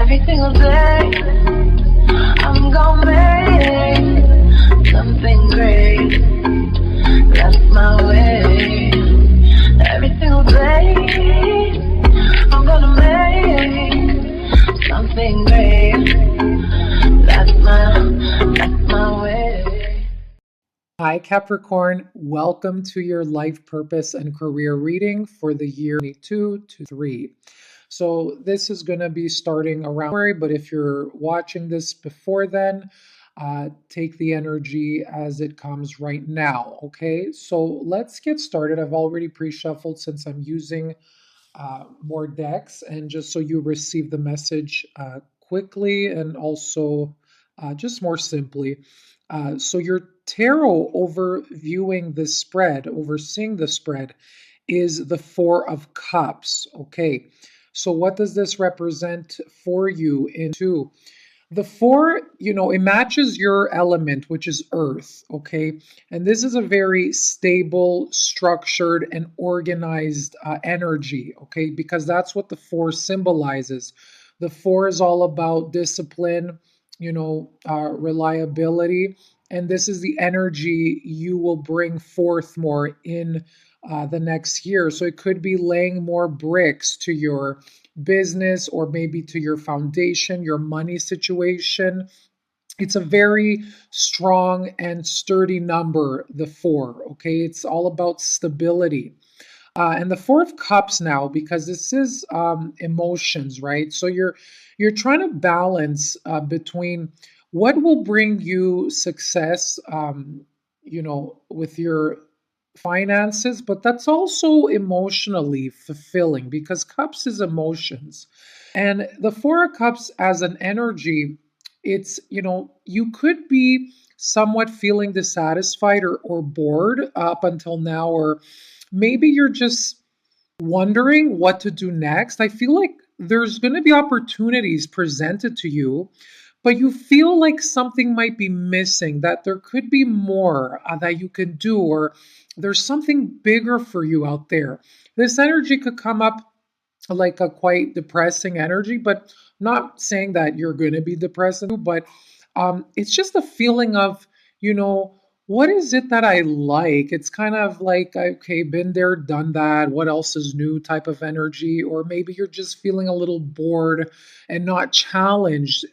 Every single day, I'm gonna make something great. That's my way. Every single day, I'm gonna make something great. That's my way. Hi, Capricorn. Welcome to your life purpose and career reading for the year 22 to 3. So, this is going to be starting around January, but if you're watching this before then, take the energy as it comes right now. Okay, so let's get started. I've already pre shuffled since I'm using more decks, and just so you receive the message quickly and also just more simply. So your tarot overviewing the spread, overseeing the spread, is the Four of Cups. Okay, so what does this represent for you into? The four, it matches your element, which is earth, okay? And this is a very stable, structured, and organized energy, okay? Because that's what the four symbolizes. The four is all about discipline, reliability. And this is the energy you will bring forth more in the next year. So it could be laying more bricks to your business or maybe to your foundation, your money situation. It's a very strong and sturdy number, the four. Okay, it's all about stability. And the Four of Cups now, because this is emotions, right? So you're trying to balance between what will bring you success, with your finances, but that's also emotionally fulfilling because cups is emotions. And the Four of Cups as an energy, it's, you could be somewhat feeling dissatisfied or bored up until now, or maybe you're just wondering what to do next. I feel like there's going to be opportunities presented to you, but you feel like something might be missing, that there could be more that you can do, or there's something bigger for you out there. This energy could come up like a quite depressing energy, but not saying that you're going to be depressed, but it's just a feeling of, what is it that I like? It's kind of like, okay, been there, done that. What else is new type of energy? Or maybe you're just feeling a little bored and not challenged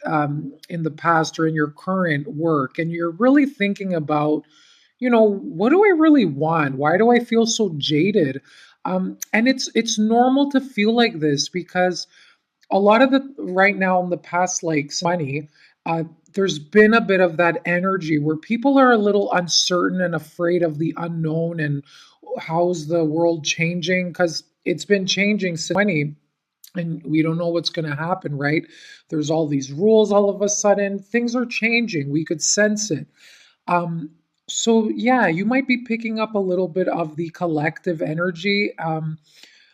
in the past or in your current work. And you're really thinking about, what do I really want? Why do I feel so jaded? And it's normal to feel like this because a lot of the right now in the past like money, there's been a bit of that energy where people are a little uncertain and afraid of the unknown and how's the world changing, because it's been changing since 20 and we don't know what's going to happen, right? There's all these rules, all of a sudden things are changing, we could sense it. So yeah, you might be picking up a little bit of the collective energy.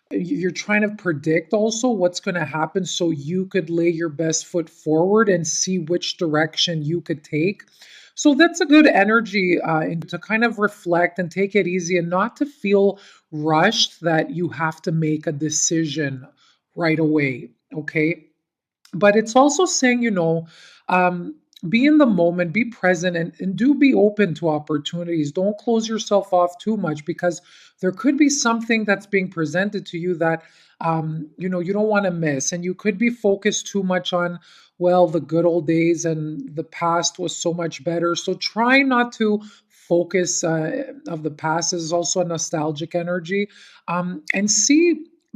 You're trying to predict also what's going to happen so you could lay your best foot forward and see which direction you could take. So that's a good energy to kind of reflect and take it easy and not to feel rushed that you have to make a decision right away. Okay. But it's also saying, be in the moment, be present, and do be open to opportunities. Don't close yourself off too much because there could be something that's being presented to you that, you don't want to miss. And you could be focused too much on, well, the good old days and the past was so much better. So try not to focus of the past. This is also a nostalgic energy. And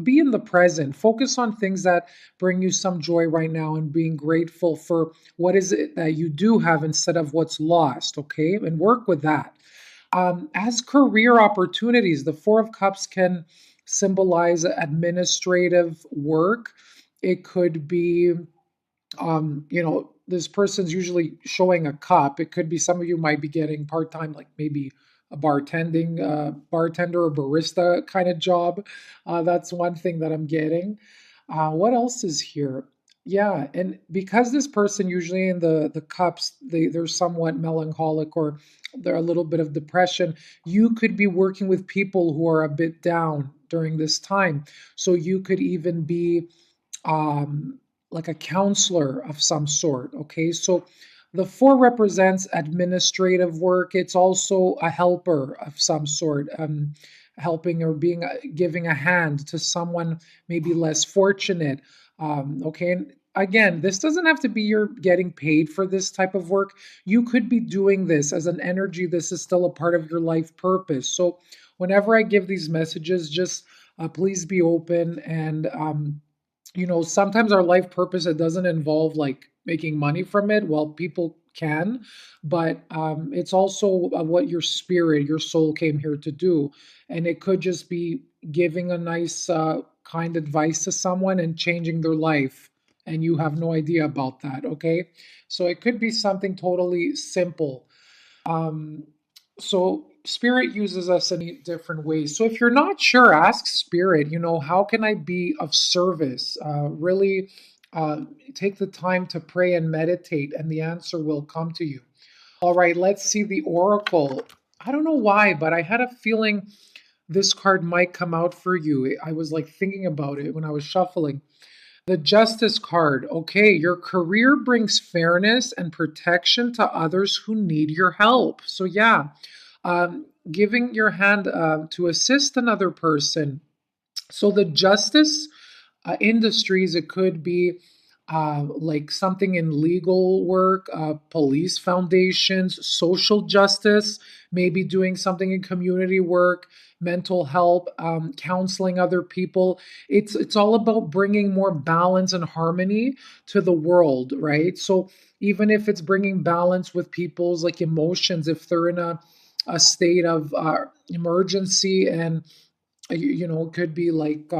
be in the present, focus on things that bring you some joy right now and being grateful for what is it that you do have instead of what's lost. Okay, and work with that. As career opportunities, the Four of Cups can symbolize administrative work. It could be, this person's usually showing a cup. It could be some of you might be getting part time, like maybe a bartender or barista kind of job. That's one thing that I'm getting. What else is here? Yeah, and because this person usually in the cups, they're somewhat melancholic or they're a little bit of depression. You could be working with people who are a bit down during this time, so you could even be um, like a counselor of some sort. Okay, so the four represents administrative work. It's also a helper of some sort, helping or being giving a hand to someone maybe less fortunate. Okay, and again, this doesn't have to be you're getting paid for this type of work. You could be doing this as an energy. This is still a part of your life purpose. So whenever I give these messages, just please be open and sometimes our life purpose, it doesn't involve like making money from it. Well, people can, but it's also what your spirit, your soul came here to do. And it could just be giving a nice, kind advice to someone and changing their life. And you have no idea about that. Okay. So it could be something totally simple. um, so spirit uses us in different ways. So if you're not sure, ask spirit, how can I be of service? Really take the time to pray and meditate, and the answer will come to you. All right, let's see the oracle. I don't know why, but I had a feeling this card might come out for you. I was like thinking about it when I was shuffling. The Justice card. Okay, your career brings fairness and protection to others who need your help. So, yeah, giving your hand to assist another person. So, the justice industries, it could be like something in legal work, police foundations, social justice, maybe doing something in community work, mental health, counseling other people. It's all about bringing more balance and harmony to the world, right? So even if it's bringing balance with people's like emotions, if they're in a state of emergency, and it could be like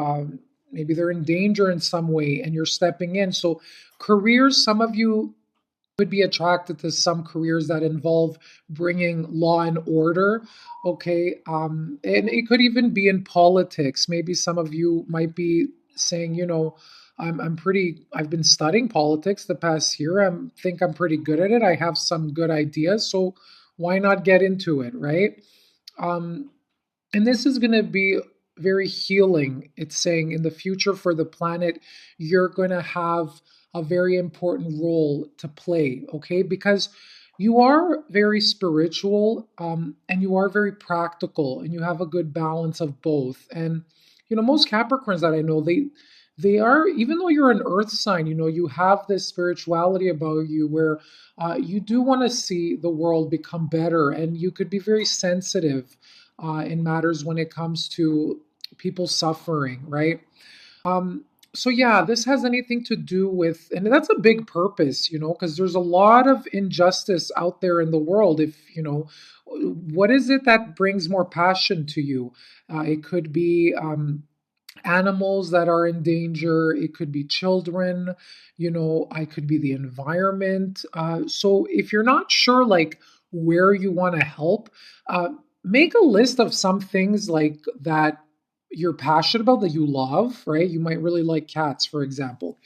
maybe they're in danger in some way and you're stepping in. So careers, some of you could be attracted to some careers that involve bringing law and order. Okay, and it could even be in politics. Maybe some of you might be saying, I've been studying politics the past year. Think I'm pretty good at it. I have some good ideas, so why not get into it, right? um, and this is going to be very healing. It's saying in the future for the planet, you're going to have a very important role to play, okay? Because you are very spiritual, and you are very practical, and you have a good balance of both. And most Capricorns that I know, they are, even though you're an earth sign, you have this spirituality about you where you do want to see the world become better, and you could be very sensitive in matters when it comes to people suffering, right? Um, so yeah, this has anything to do with, and that's a big purpose, because there's a lot of injustice out there in the world. If what is it that brings more passion to you? It could be animals that are in danger. It could be children. I could be the environment. So if you're not sure, like where you want to help, uh, make a list of some things like that you're passionate about, that you love, right? You might really like cats, for example,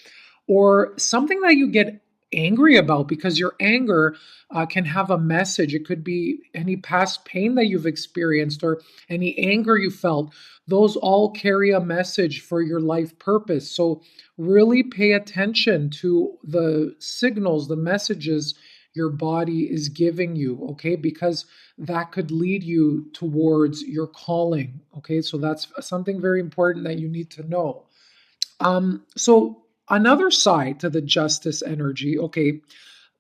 or something that you get angry about, because your anger can have a message. It could be any past pain that you've experienced or any anger you felt. Those all carry a message for your life purpose. So, really pay attention to the signals, the messages your body is giving you, okay? Because that could lead you towards your calling, okay? So, that's something very important that you need to know. So another side to the justice energy, okay,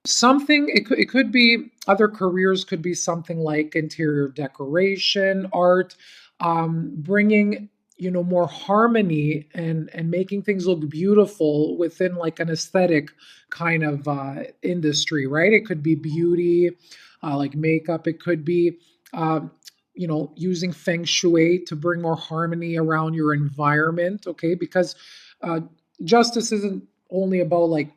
something it could be other careers, could be something like interior decoration, art, bringing more harmony and making things look beautiful within like an aesthetic kind of industry, right? It could be beauty, like makeup. It could be um, using feng shui to bring more harmony around your environment, okay? Because uh, justice isn't only about like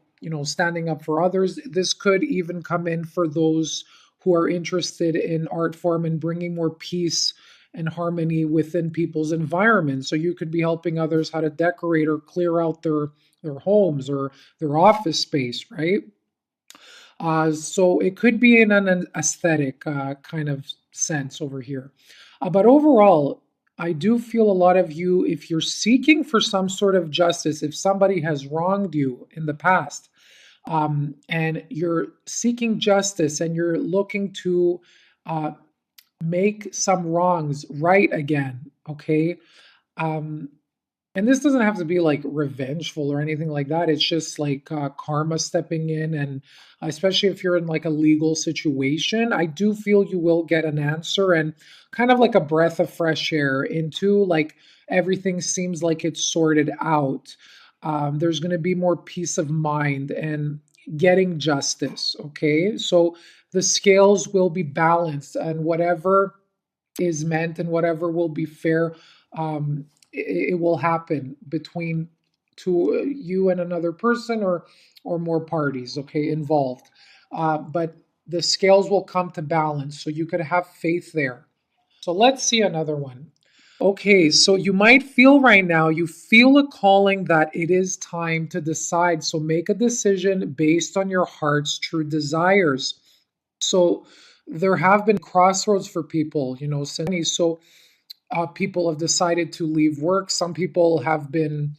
standing up for others. This could even come in for those who are interested in art form and bringing more peace and harmony within people's environments. So you could be helping others how to decorate or clear out their homes or their office space, right? So it could be in an aesthetic kind of sense over here. But overall, I do feel a lot of you, if you're seeking for some sort of justice, if somebody has wronged you in the past, and you're seeking justice and you're looking to uh, make some wrongs right again, okay? Um, and this doesn't have to be like revengeful or anything like that. It's just like karma stepping in. And especially if you're in like a legal situation, I do feel you will get an answer and kind of like a breath of fresh air into like everything seems like it's sorted out. There's going to be more peace of mind and getting justice. Okay. So the scales will be balanced, and whatever is meant and whatever will be fair, it will happen between you and another person, or more parties, okay, involved. But the scales will come to balance, so you could have faith there. So let's see another one. Okay, so you might feel right now, you feel a calling that it is time to decide. So make a decision based on your heart's true desires. So there have been crossroads for people, since. So people have decided to leave work. Some people have been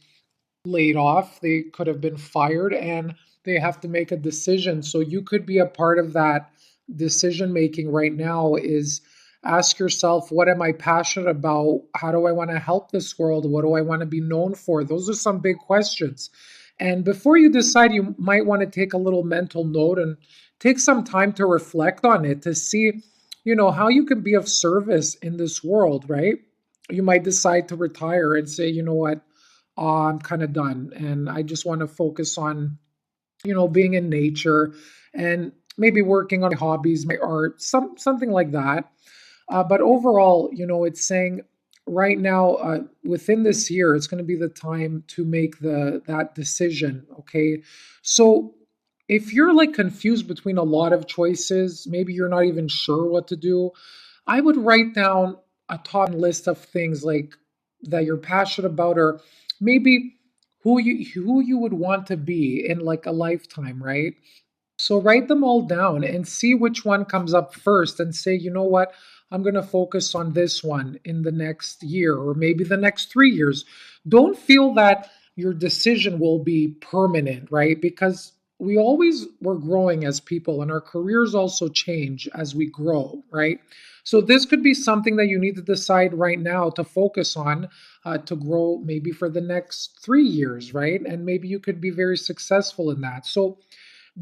laid off. They could have been fired, and they have to make a decision. So you could be a part of that decision making right now. Is ask yourself, what am I passionate about? How do I want to help this world? What do I want to be known for? Those are some big questions. And before you decide, you might want to take a little mental note and take some time to reflect on it to see, how you can be of service in this world, right? You might decide to retire and say, you know what, I'm kind of done and I just want to focus on, being in nature and maybe working on my hobbies, my art, something like that. But overall, it's saying right now, within this year, it's going to be the time to make that decision. Okay, so if you're like confused between a lot of choices, maybe you're not even sure what to do, I would write down a top list of things like that you're passionate about, or maybe who you would want to be in like a lifetime, right? So write them all down and see which one comes up first and say, you know what, I'm going to focus on this one in the next year or maybe the next 3 years. Don't feel that your decision will be permanent, right? Because we're growing as people and our careers also change as we grow, right? So this could be something that you need to decide right now to focus on, to grow maybe for the next 3 years, right? And maybe you could be very successful in that. So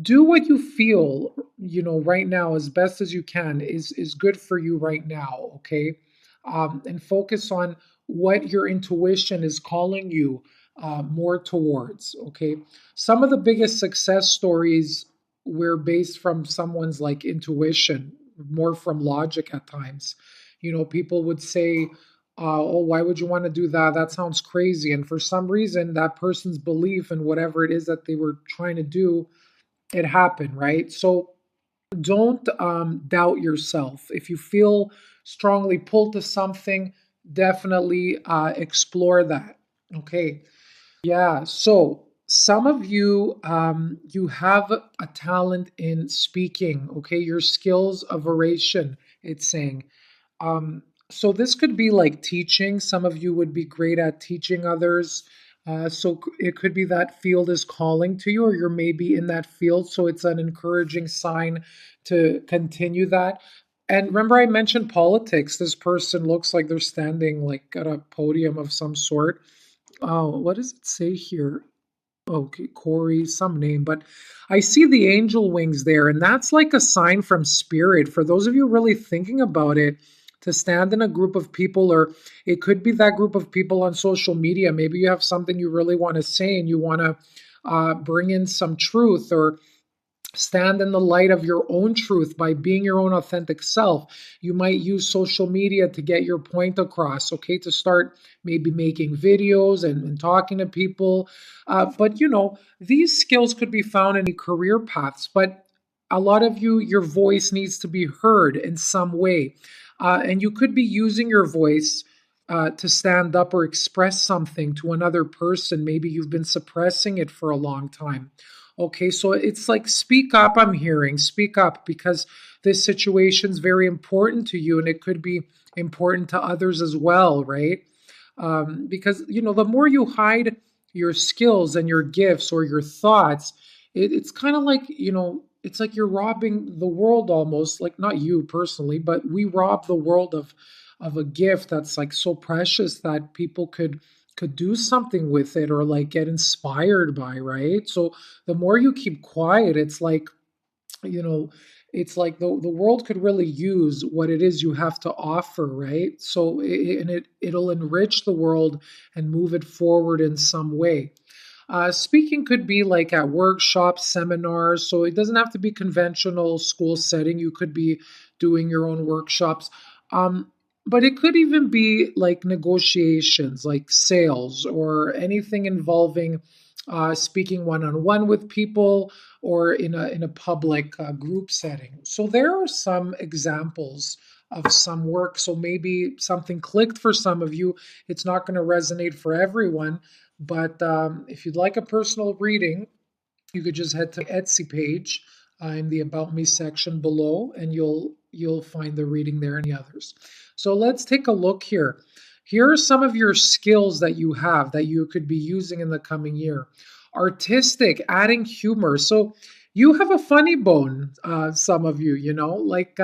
do what you feel, right now as best as you can is good for you right now, okay? And focus on what your intuition is calling you more towards, okay? Some of the biggest success stories were based from someone's like intuition, more from logic at times. People would say, oh, why would you want to do that? That sounds crazy. And for some reason, that person's belief in whatever it is that they were trying to do, it happened, right? So don't doubt yourself. If you feel strongly pulled to something, definitely explore that. Okay. Yeah. So some of you, you have a talent in speaking. Okay. Your skills of oration, it's saying. So this could be like teaching. Some of you would be great at teaching others. So it could be that field is calling to you, or you're maybe in that field. So it's an encouraging sign to continue that. And remember, I mentioned politics. This person looks like they're standing like at a podium of some sort. Oh, what does it say here? Okay, Corey, some name, but I see the angel wings there, and that's like a sign from spirit. For those of you really thinking about it, to stand in a group of people, or it could be that group of people on social media. Maybe you have something you really want to say and you want to bring in some truth, or stand in the light of your own truth by being your own authentic self. You might use social media to get your point across, okay, to start maybe making videos and talking to people. But, these skills could be found in career paths, but a lot of you, your voice needs to be heard in some way. And you could be using your voice to stand up or express something to another person. Maybe you've been suppressing it for a long time. Okay, so it's like speak up, I'm hearing, speak up because this situation's very important to you and it could be important to others as well, right? Because, the more you hide your skills and your gifts or your thoughts, it's kind of like, it's like you're robbing the world almost, like not you personally, but we rob the world of a gift that's like so precious that people could do something with it or like get inspired by, right? So the more you keep quiet, it's like, you know, it's like the world could really use what it is you have to offer, right? So and it'll enrich the world and move it forward in some way. Speaking could be like at workshops, seminars, so it doesn't have to be conventional school setting. You could be doing your own workshops. Um, but it could even be like negotiations, like sales, or anything involving speaking one on one with people or in a public group setting. So there are some examples of some work. So maybe something clicked for some of you. It's not going to resonate for everyone, but if you'd like a personal reading, you could just head to Etsy page in the About Me section below, and you'll find the reading there and the others. So let's take a look here. Here are some of your skills that you have that you could be using in the coming year. Artistic, adding humor. So you have a funny bone, some of you, like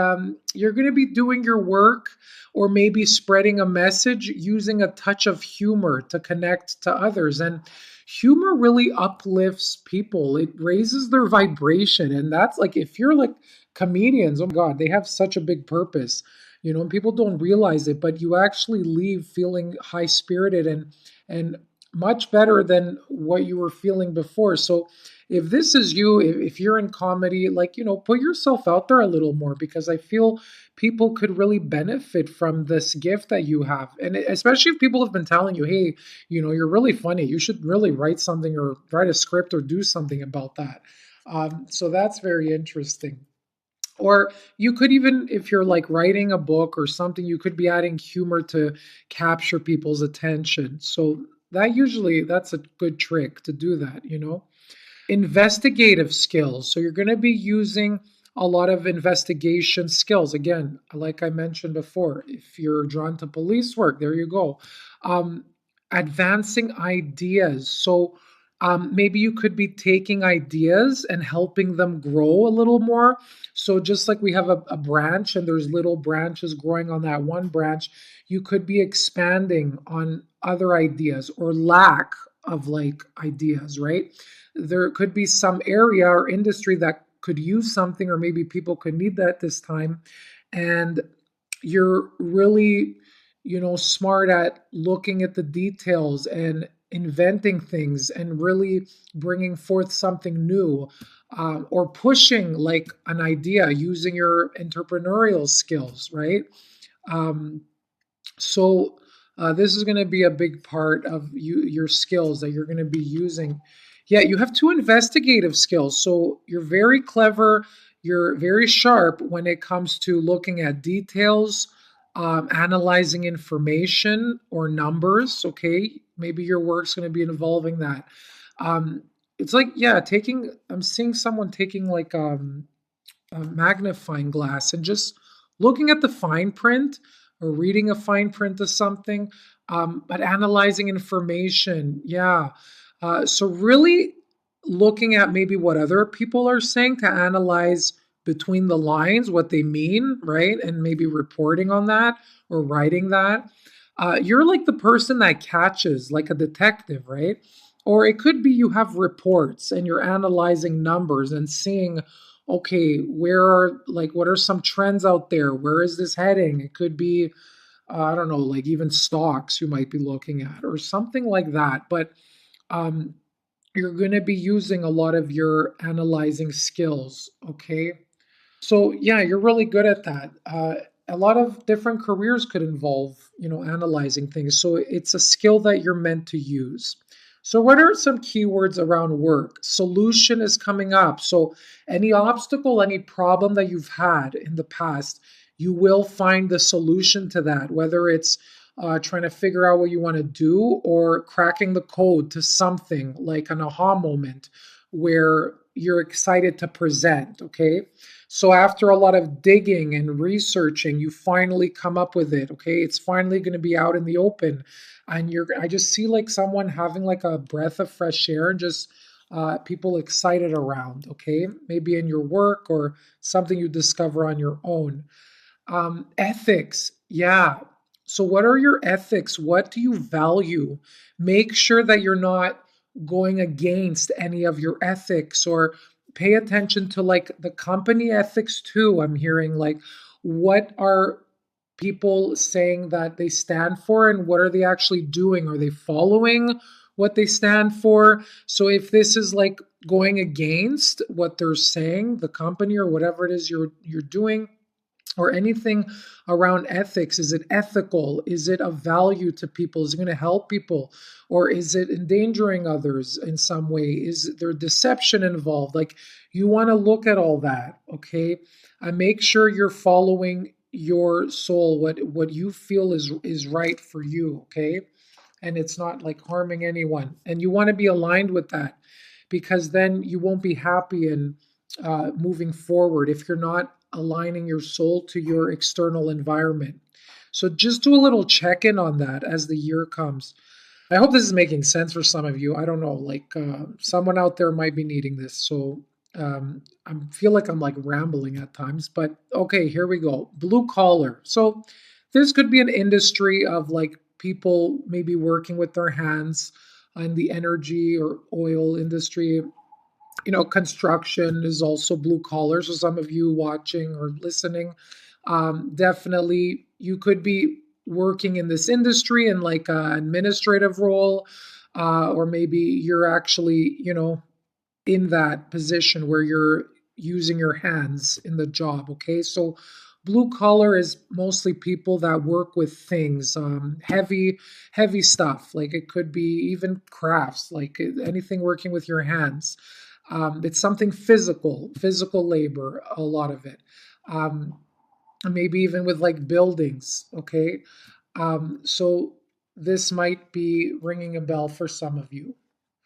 you're going to be doing your work or maybe spreading a message using a touch of humor to connect to others. And humor really uplifts people. It raises their vibration. And that's like, if you're like comedians, oh my God, they have such a big purpose, and people don't realize it, but you actually leave feeling high spirited and much better than what you were feeling before. So if this is you, if you're in comedy, like, put yourself out there a little more because I feel people could really benefit from this gift that you have. And especially if people have been telling you, hey, you're really funny. You should really write something or write a script or do something about that. So that's very interesting. Or you could even, if you're like writing a book or something, you could be adding humor to capture people's attention. So that's a good trick to do that. Investigative skills. So you're going to be using a lot of investigation skills. Again, like I mentioned before, if you're drawn to police work, there you go. Um, Advancing ideas. So maybe you could be taking ideas and helping them grow a little more. So just like we have a branch and there's little branches growing on that one branch, you could be expanding on other ideas or lack of like ideas, right? There could be some area or industry that could use something, or maybe people could need that this time. And you're really, smart at looking at the details and inventing things and really bringing forth something new, or pushing like an idea using your entrepreneurial skills, right? Um, so this is going to be a big part of your skills that you're going to be using. Yeah, you have two investigative skills. So you're very clever. You're very sharp when it comes to looking at details, analyzing information or numbers. Okay, maybe your work's going to be involving that. Um, it's like, yeah, I'm seeing someone taking like a magnifying glass and just looking at the fine print or reading a fine print of something, but analyzing information. Yeah. So, really looking at maybe what other people are saying to analyze between the lines what they mean, right? And maybe reporting on that or writing that. You're like the person that catches, like a detective, right? Or it could be you have reports and you're analyzing numbers and seeing, okay, what are some trends out there? Where is this heading? It could be, I don't know, like even stocks you might be looking at or something like that. But um, you're going to be using a lot of your analyzing skills. Okay. So yeah, you're really good at that. A lot of different careers could involve, analyzing things. So it's a skill that you're meant to use. So what are some keywords around work? Solution is coming up. So any obstacle, any problem that you've had in the past, you will find the solution to that, whether it's trying to figure out what you want to do or cracking the code to something like an aha moment where you're excited to present, okay? So after a lot of digging and researching, you finally come up with it, okay? It's finally going to be out in the open. And I just see like someone having like a breath of fresh air and just people excited around, okay? Maybe in your work or something you discover on your own. Ethics, yeah. So, what are your ethics? What do you value? Make sure that you're not going against any of your ethics, or pay attention to like the company ethics too. I'm hearing like, what are people saying that they stand for, and what are they actually doing? Are they following what they stand for? So, if this is like going against what they're saying, the company or whatever it is you're doing, or anything around ethics, is it ethical? Is it of value to people? Is it going to help people, or is it endangering others in some way? Is there deception involved? Like, you want to look at all that, okay? And make sure you're following your soul, what you feel is right for you, okay? And it's not like harming anyone, and you want to be aligned with that, because then you won't be happy and moving forward if you're not aligning your soul to your external environment. So just do a little check in on that as the year comes. I hope this is making sense for some of you. I don't know, like someone out there might be needing this. So I feel like I'm like rambling at times, but okay, here we go. Blue collar. So this could be an industry of like people maybe working with their hands in the energy or oil industry. Construction is also blue collar. So some of you watching or listening, definitely you could be working in this industry in like an administrative role, or maybe you're actually, in that position where you're using your hands in the job. Okay, so blue collar is mostly people that work with things, heavy stuff. Like it could be even crafts, like anything working with your hands. It's something physical labor, a lot of it. Um, Maybe even with like buildings. Okay, so this might be ringing a bell for some of you.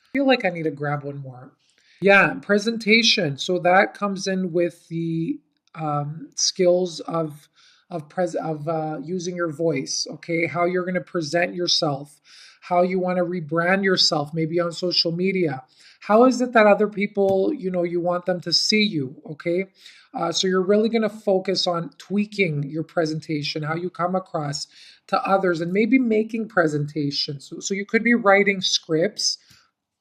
I feel like I need to grab one more. Yeah, presentation. So that comes in with the skills of using your voice. Okay, how you're going to present yourself, how you want to rebrand yourself, maybe on social media. How is it that other people, you want them to see you? Okay, so you're really going to focus on tweaking your presentation, how you come across to others, and maybe making presentations. So you could be writing scripts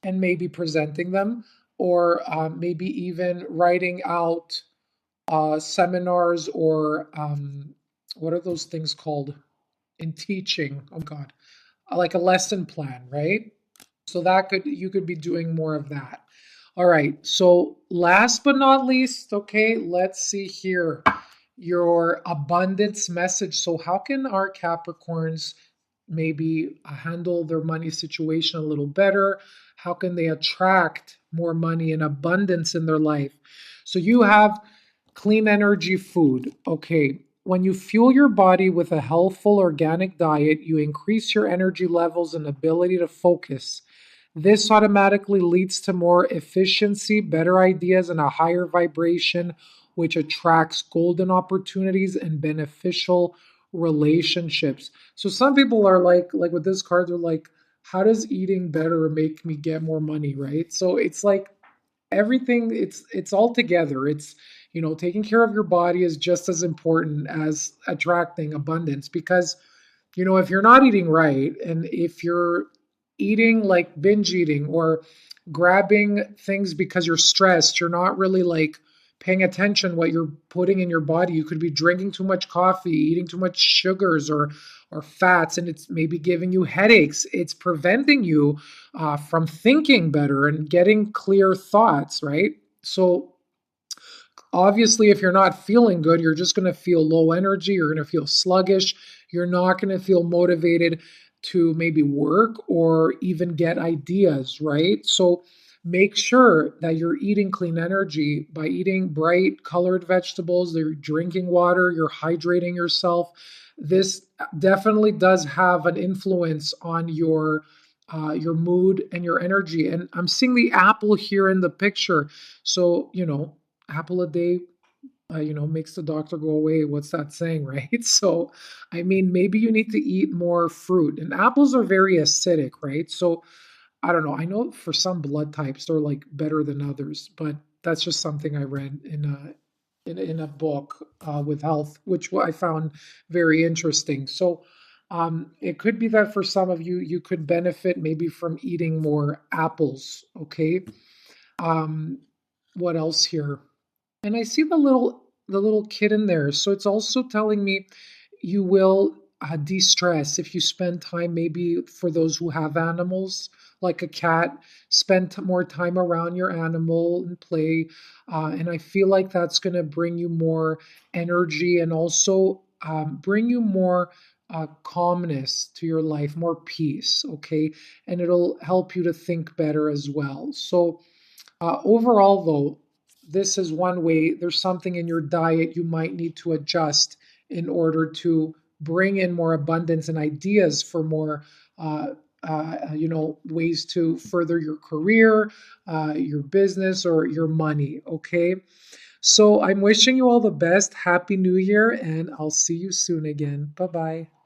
and maybe presenting them, or maybe even writing out seminars, or what are those things called in teaching? Oh God, like a lesson plan, right? So that you could be doing more of that. All right. So last but not least, okay, let's see here. Your abundance message. So how can our Capricorns maybe handle their money situation a little better? How can they attract more money and abundance in their life? So you have clean energy food. Okay. When you fuel your body with a healthful organic diet, you increase your energy levels and ability to focus. This automatically leads to more efficiency, better ideas, and a higher vibration, which attracts golden opportunities and beneficial relationships. So some people are like with this card, they're like, how does eating better make me get more money, right? So it's like everything, it's all together. It's, taking care of your body is just as important as attracting abundance, because if you're not eating right, and if you're eating like binge eating, or grabbing things because you're stressed, you're not really like paying attention what you're putting in your body. You could be drinking too much coffee, eating too much sugars or fats, and it's maybe giving you headaches. It's preventing you from thinking better and getting clear thoughts, right? So obviously, if you're not feeling good, you're just going to feel low energy. You're going to feel sluggish. You're not going to feel motivated to maybe work or even get ideas, right? So make sure that you're eating clean energy by eating bright colored vegetables, you're drinking water, you're hydrating yourself. This definitely does have an influence on your your mood and your energy. And I'm seeing the apple here in the picture. So, apple a day, makes the doctor go away. What's that saying, right? So, I mean, maybe you need to eat more fruit. And apples are very acidic, right? So, I don't know. I know for some blood types they're like better than others, but that's just something I read in a book with health, which I found very interesting. So it could be that for some of you, you could benefit maybe from eating more apples. Okay. Um, what else here? And I see the little kid in there. So it's also telling me you will de-stress if you spend time, maybe for those who have animals like a cat, spend more time around your animal and play. And I feel like that's going to bring you more energy and also bring you more calmness to your life, more peace. Okay. And it'll help you to think better as well. So overall, though, this is one way. There's something in your diet you might need to adjust in order to bring in more abundance and ideas for more, ways to further your career, your business, or your money. Okay. So I'm wishing you all the best. Happy New Year, and I'll see you soon again. Bye bye.